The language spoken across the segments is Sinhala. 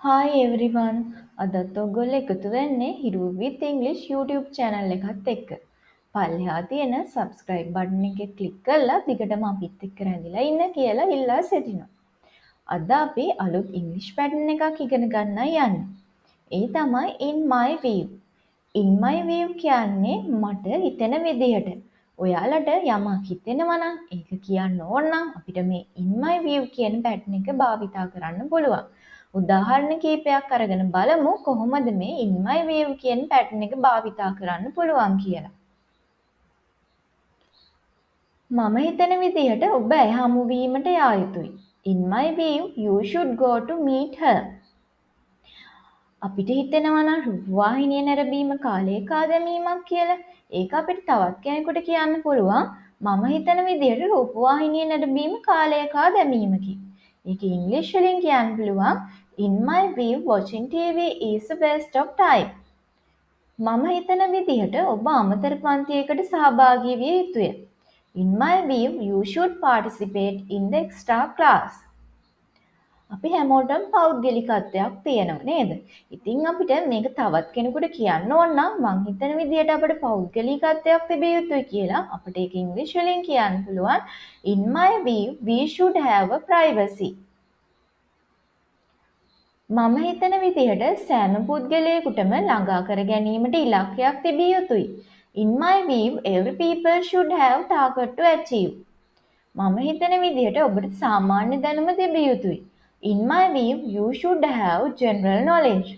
Hi everyone. අදත් ඔයගොල්ලෝ එකතු වෙන්නේ හිරු with English YouTube channel එකත් එක්ක. පල්ලෙහා තියෙන subscribe button එක click කරලා දිගටම අපිත් එක්ක රැඳිලා ඉන්න කියලා ඉල්ලා සිටිනවා. අද අපි අලුත් English pattern එකක් ඉගෙන ගන්නයි යන්නේ. ඒ තමයි in my view. in my view කියන්නේ මට හිතෙන විදිහට. ඔයාලට යමක් හිතෙනවා නම් ඒක කියන්න ඕන නම් අපිට මේ in my view කියන pattern එක භාවිතා කරන්න පුළුවන්. උදාහරණ කීපයක් අරගෙන බලමු කොහොමද මේ in my view කියන pattern එක භාවිතා කරන්න පුළුවන් කියලා. මම හිතන විදිහට ඔබ ඇය හමු වීමට යා යුතුයි. In my view, you should go to meet her. අපිට හිතෙනවා නම් රූපවාහිනිය නැරඹීම කාලයක ආදැමීමක් කියලා. ඒක අපිට තවත් කෙනෙකුට කියන්න පුළුවන්. මම හිතන විදිහට රූපවාහිනිය නැරඹීම කාලයක ආදැමීමකි. ඒක ඉංග්‍රීසි වලින් කියන්න පුළුවන් In my view, watching TV is a waste of time. මම හිතන විදිහට ඔබ අමතර පන්තියකට සහභාගී විය යුතුය. In my view, you should participate in the extra class. අපි හැමෝටම පෞද්ගලිකත්වයක් තියෙනව නේද? ඉතින් අපිට මේක තවත් කෙනෙකුට කියන්න ඕන නම් මං හිතන විදිහට අපිට පෞද්ගලිකත්වයක් තිබිය යුතුයි කියලා අපිට ඒක ඉංග්‍රීසි වලින් කියන්න පුළුවන් In my view, we should have a privacy. මම හිතන විදිහට සෑම පුද්ගලයෙකුටම ළඟා කර ගැනීමට ඉලක්කයක් තිබිය යුතුයි. In my view, every people should have target to achieve. මම හිතන විදිහට ඔබට සාමාන්‍ය දැනුම තිබිය යුතුයි. In my view, you should have general knowledge.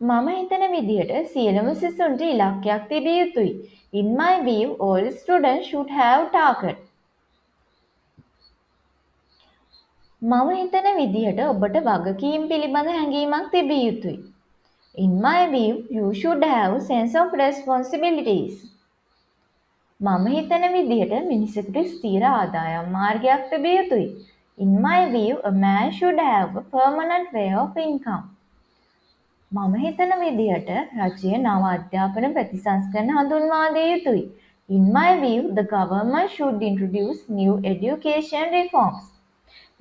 මම හිතන විදිහට සියලුම සිසුන්ට ඉලක්කයක් තිබිය යුතුයි. In my view, all students should have target. මම හිතන විදිහට ඔබට වගකීම් පිළිබඳ හැඟීමක් තිබිය යුතුයි. In my view, you should have sense of responsibilities. මම හිතන විදිහට මිනිසෙකුට ස්ථිර ආදායම් මාර්ගයක් තිබිය යුතුයි. In my view, a man should have a permanent way of income. මම හිතන විදිහට රජය නව අධ්‍යාපන ප්‍රතිසංස්කරණ හඳුන්වා දිය යුතුයි. In my view, the government should introduce new education reforms.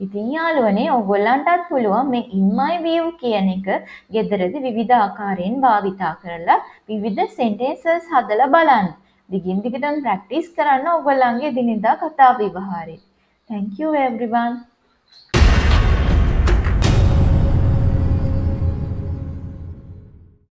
ඉතින් යාළුවනේ ඔයගොල්ලන්ටත් පුළුවන් මේ in my view කියන එක ගෙදරදී විවිධ ආකාරයෙන් භාවිතා කරලා විවිධ sentences හදලා බලන්න. දිගින් දිගටම ප්‍රැක්ටිස් කරන්න ඔයගොල්ලන්ගේ එදිනෙදා කතා විවහාරේ. Thank you everyone.